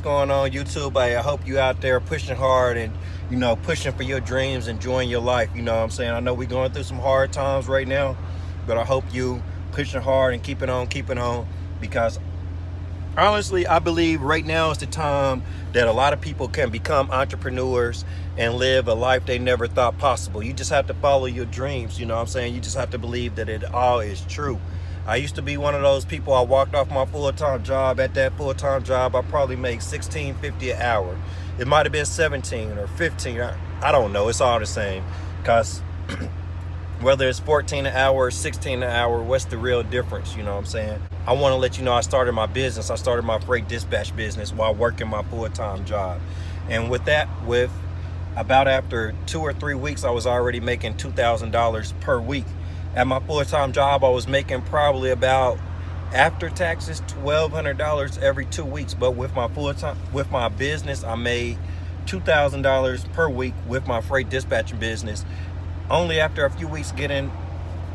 going on, YouTube? I hope you out there pushing hard and, pushing for your dreams, enjoying your life. You know what I'm saying? I know we're going through some hard times right now, but I hope you pushing hard and keeping on, because honestly, I believe right now is the time that a lot of people can become entrepreneurs and live a life they never thought possible. You just have to follow your dreams. You know what I'm saying? You just have to believe that it all is true. I used to be one of those people. I walked off my full-time job. At that full-time job, I probably make $16.50 an hour. It might have been 17 or 15. I don't know. It's all the same. Because whether it's 14 an hour or 16 an hour, what's the real difference? You know what I'm saying? I want to let you know I started my business. I started my freight dispatch business while working my full-time job. And with that, about after 2 or 3 weeks, I was already making $2,000 per week. At my full-time job, I was making probably about, after taxes, $1,200 every 2 weeks. But with my business, I made $2,000 per week with my freight dispatching business, only after a few weeks getting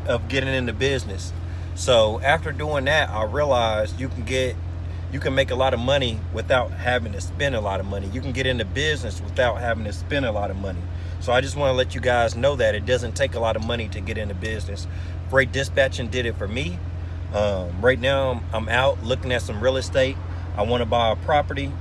into business. So after doing that, I realized you can make a lot of money without having to spend a lot of money. You can get into business without having to spend a lot of money. So I just want to let you guys know that it doesn't take a lot of money to get into business. Freight dispatching did it for me. Right now, I'm out looking at some real estate. I want to buy a property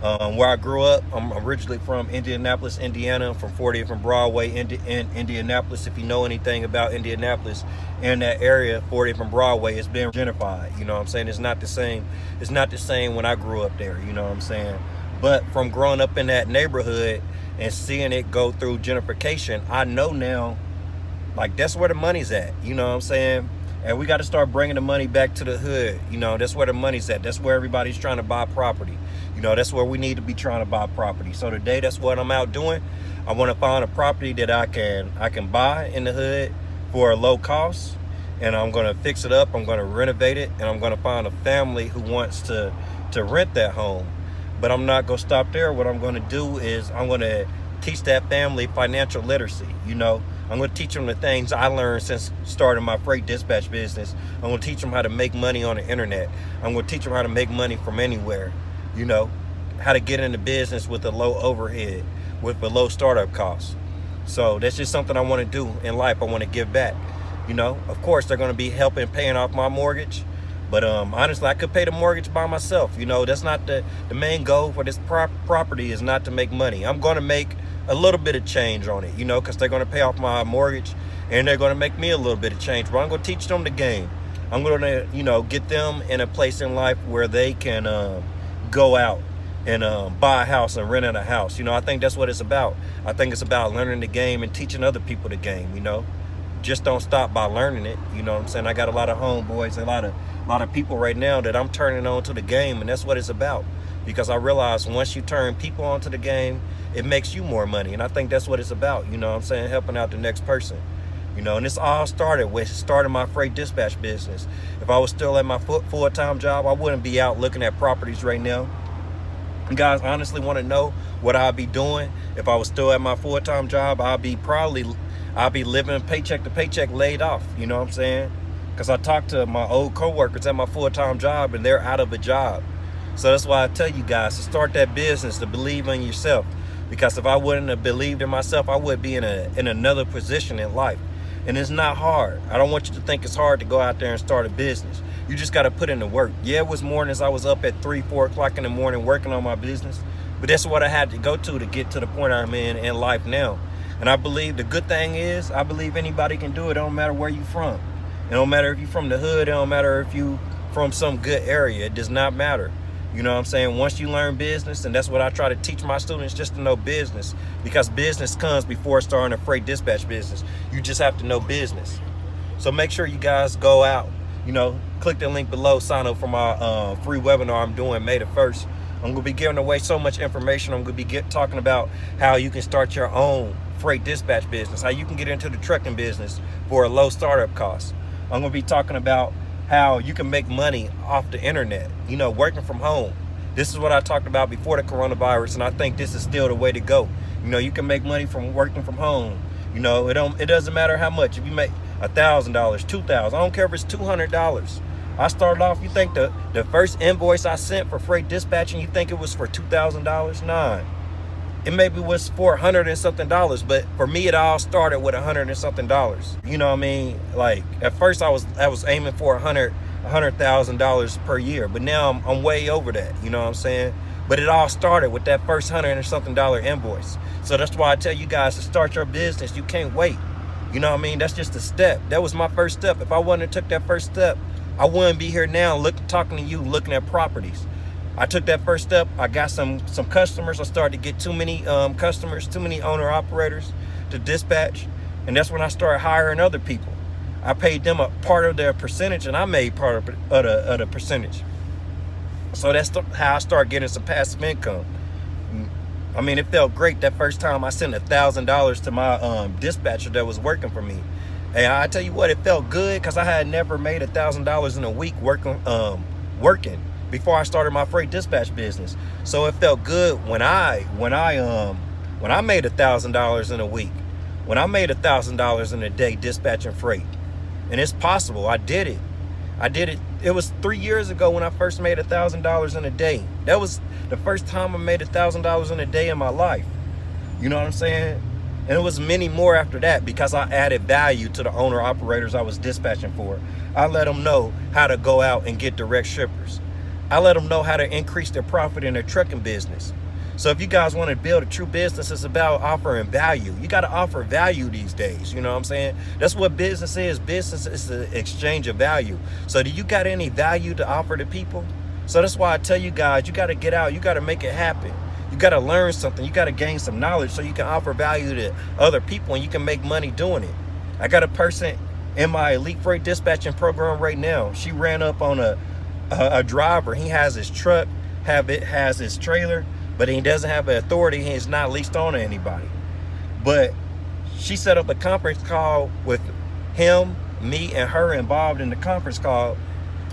where I grew up. I'm originally from Indianapolis, Indiana, from 40th and Broadway in Indianapolis. If you know anything about Indianapolis and that area, 40th and Broadway, it's been gentrified. You know what I'm saying? It's not the same. It's not the same when I grew up there. You know what I'm saying? But from growing up in that neighborhood and seeing it go through gentrification, I know now, like, that's where the money's at. You know what I'm saying? And we got to start bringing the money back to the hood. You know, that's where the money's at. That's where everybody's trying to buy property. You know, that's where we need to be trying to buy property. So today, that's what I'm out doing. I want to find a property that I can buy in the hood for a low cost, and I'm going to fix it up. I'm going to renovate it, and I'm going to find a family who wants to rent that home. But I'm not going to stop there. What I'm going to do is I'm going to teach that family financial literacy. You know, I'm going to teach them the things I learned since starting my freight dispatch business. I'm going to teach them how to make money on the internet. I'm going to teach them how to make money from anywhere. You know, how to get into business with a low overhead, with a low startup cost. So that's just something I want to do in life. I want to give back. You know, of course, they're going to be helping paying off my mortgage. But honestly, I could pay the mortgage by myself. You know, that's not the main goal for this property is not to make money. I'm going to make a little bit of change on it, you know, because they're going to pay off my mortgage and they're going to make me a little bit of change. But I'm going to teach them the game. I'm going to, you know, get them in a place in life where they can go out and buy a house and rent in a house. You know, I think that's what it's about. I think it's about learning the game and teaching other people the game, you know. Just don't stop by learning it. You know what I'm saying? I got a lot of homeboys, a lot of people right now that I'm turning on to the game, and that's what it's about. Because I realize once you turn people onto the game, it makes you more money. And I think that's what it's about, you know what I'm saying? Helping out the next person. You know, and this all started with starting my freight dispatch business. If I was still at my full-time job, I wouldn't be out looking at properties right now. You guys honestly want to know what I'd be doing if I was still at my full-time job? I'd be living paycheck to paycheck, laid off. You know what I'm saying? Because I talked to my old coworkers at my full-time job, and they're out of a job. So that's why I tell you guys to start that business, to believe in yourself. Because if I wouldn't have believed in myself, I would be in another position in life. And it's not hard. I don't want you to think it's hard to go out there and start a business. You just got to put in the work. Yeah, it was mornings I was up at 3, 4 o'clock in the morning working on my business. But that's what I had to go to get to the point I'm in life now. And I believe the good thing is, I believe anybody can do it. It don't matter where you from. It don't matter if you're from the hood. It don't matter if you from some good area. It does not matter. You know what I'm saying? Once you learn business, and that's what I try to teach my students, just to know business. Because business comes before starting a freight dispatch business. You just have to know business. So make sure you guys go out, you know, click the link below, sign up for my free webinar I'm doing May the 1st. I'm going to be giving away so much information. I'm going to be talking about how you can start your own freight dispatch business, how you can get into the trucking business for a low startup cost. I'm going to be talking about how you can make money off the internet, you know, working from home. This is what I talked about before the coronavirus, and I think this is still the way to go. You know, you can make money from working from home. You know, it doesn't matter how much. If you make $1,000, $2,000, I don't care if it's $200. I started off, you think the first invoice I sent for freight dispatching, you think it was for $2,000? Nah. It maybe was for $100 and something, but for me it all started with $100 and something. You know what I mean? Like at first I was aiming for $100,000 per year, but now I'm way over that. You know what I'm saying? But it all started with that first $100 and something invoice. So that's why I tell you guys to start your business. You can't wait. You know what I mean? That's just a step. That was my first step. If I wouldn't have took that first step, I wouldn't be here now talking to you, looking at properties. I took that first step. I got some customers. I started to get too many customers, too many owner operators to dispatch. And that's when I started hiring other people. I paid them a part of their percentage, and I made part of the percentage. So that's how I started getting some passive income. I mean, it felt great that first time I sent $1,000 to my dispatcher that was working for me. And I tell you what, it felt good because I had never made $1,000 in a week working before I started my freight dispatch business. So it felt good when I made $1,000 in a week, when I made $1,000 in a day dispatching freight. And it's possible. I did it. It was 3 years ago when I first made $1,000 in a day. That was the first time I made $1,000 in a day in my life. You know what I'm saying? And it was many more after that because I added value to the owner operators I was dispatching for. I let them know how to go out and get direct shippers. I let them know how to increase their profit in their trucking business. So if you guys want to build a true business, it's about offering value. You got to offer value these days. You know what I'm saying? That's what business is. Business is the exchange of value. So do you got any value to offer to people? So that's why I tell you guys, you got to get out. You got to make it happen. You got to learn something. You got to gain some knowledge so you can offer value to other people and you can make money doing it. I got a person in my elite freight dispatching program right now. She ran up on a driver. He has his truck, has his trailer, but he doesn't have the authority. He's not leased on to anybody. But she set up a conference call with him, me, and her involved in the conference call.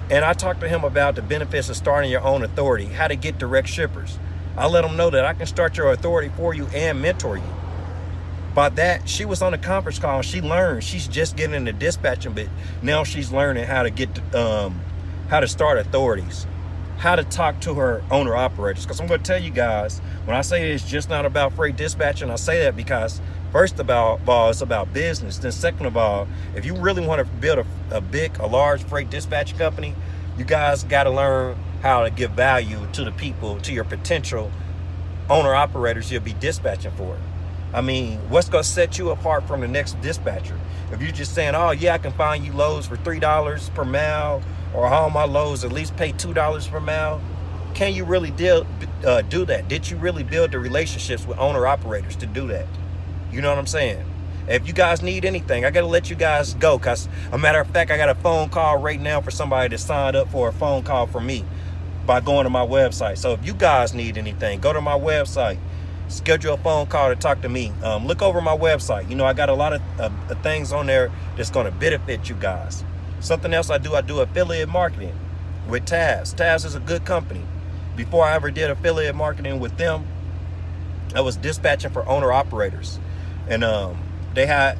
And I talked to him about the benefits of starting your own authority, how to get direct shippers. I let him know that I can start your authority for you and mentor you. By that, she was on a conference call and she learned. She's just getting into dispatching, but now she's learning how to get how to start authorities, how to talk to her owner operators. Because I'm going to tell you guys, when I say it's just not about freight dispatching, I say that because first of all, it's about business. Then second of all, if you really want to build a large freight dispatch company, you guys got to learn how to give value to the people, to your potential owner operators you'll be dispatching for. I mean, what's going to set you apart from the next dispatcher? If you're just saying, oh yeah, I can find you loads for $3 per mile, or all my loads at least pay $2 per mile, can you really do that? Did you really build the relationships with owner operators to do that? You know what I'm saying? If you guys need anything, I got to let you guys go because, a matter of fact, I got a phone call right now for somebody to sign up for a phone call from me by going to my website. So if you guys need anything, go to my website, schedule a phone call to talk to me. Look over my website. You know, I got a lot of things on there that's going to benefit you guys. Something else I do affiliate marketing with Taz. Taz is a good company. Before I ever did affiliate marketing with them, I was dispatching for owner operators. And they had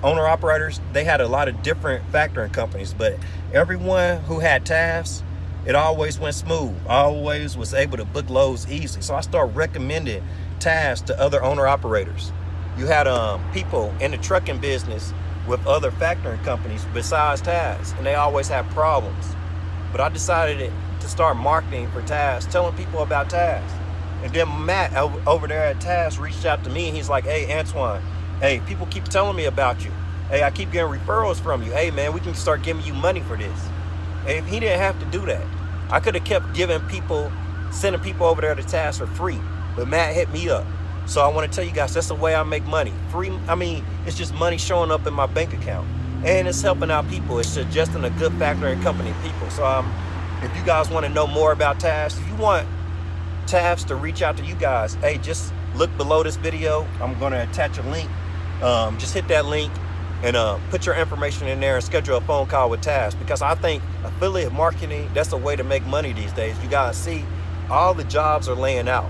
owner operators, they had a lot of different factoring companies, but everyone who had Taz, it always went smooth. I always was able to book loads easy. So I started recommending Taz to other owner operators. You had people in the trucking business with other factoring companies besides Taz, and they always have problems. But I decided to start marketing for Taz, telling people about Taz. And then Matt over there at Taz reached out to me and he's like, hey, Antoine, hey, people keep telling me about you. Hey, I keep getting referrals from you. Hey, man, we can start giving you money for this. Hey, he didn't have to do that. I could have kept sending people over there to Taz for free, but Matt hit me up. So I want to tell you guys, that's the way I make money. Free, I mean, it's just money showing up in my bank account. And it's helping out people. It's suggesting a good factoring company people. So if you guys want to know more about Taz, if you want Taz to reach out to you guys, hey, just look below this video. I'm going to attach a link. Just hit that link and put your information in there and schedule a phone call with Taz, because I think affiliate marketing, that's a way to make money these days. You guys see, all the jobs are laying out.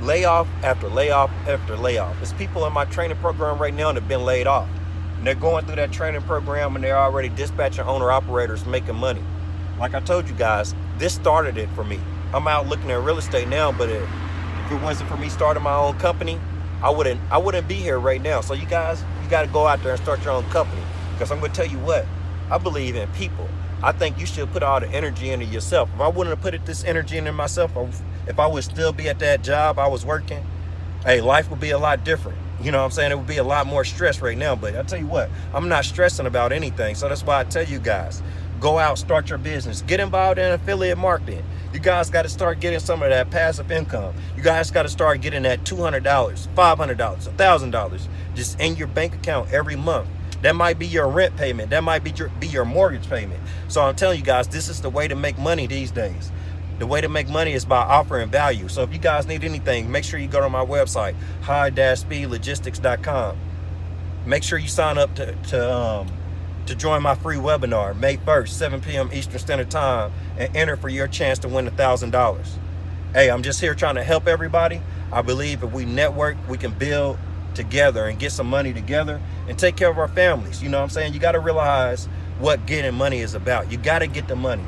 Layoff after layoff after layoff. There's people in my training program right now that have been laid off. And they're going through that training program and they're already dispatching owner operators making money. Like I told you guys, this started it for me. I'm out looking at real estate now, but if it wasn't for me starting my own company, I wouldn't be here right now. So you guys, you got to go out there and start your own company. Because I'm going to tell you what, I believe in people. I think you should put all the energy into yourself. If I wouldn't have put this energy into myself, if I would still be at that job I was working, hey, life would be a lot different. You know what I'm saying? It would be a lot more stress right now. But I tell you what, I'm not stressing about anything. So that's why I tell you guys, go out, start your business, get involved in affiliate marketing. You guys got to start getting some of that passive income. You guys got to start getting that $200, $500, $1,000 just in your bank account every month. That might be your rent payment. That might be your mortgage payment. So I'm telling you guys, this is the way to make money these days. The way to make money is by offering value. So if you guys need anything, make sure you go to my website, high-speedlogistics.com. Make sure you sign up to join my free webinar, May 1st, 7 p.m. Eastern Standard Time, and enter for your chance to win $1,000. Hey, I'm just here trying to help everybody. I believe if we network, we can build together and get some money together and take care of our families. You know what I'm saying? You got to realize what getting money is about. You got to get the money.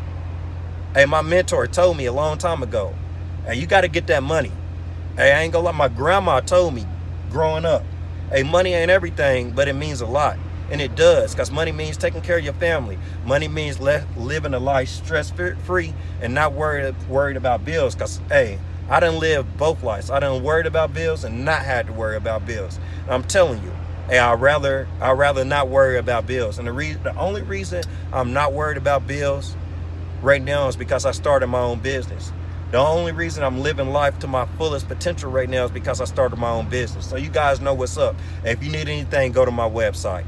Hey, my mentor told me a long time ago, hey, you got to get that money. Hey, I ain't gonna lie, my grandma told me growing up, hey, money ain't everything, but it means a lot. And it does, because money means taking care of your family. Money means living a life stress-free and not worried about bills. Because, hey, I done lived both lives. I done worried about bills and not had to worry about bills. And I'm telling you, hey, I'd rather not worry about bills. And the only reason I'm not worried about bills right now is because I started my own business. The only reason I'm living life to my fullest potential right now is because I started my own business. So you guys know what's up. If you need anything, go to my website.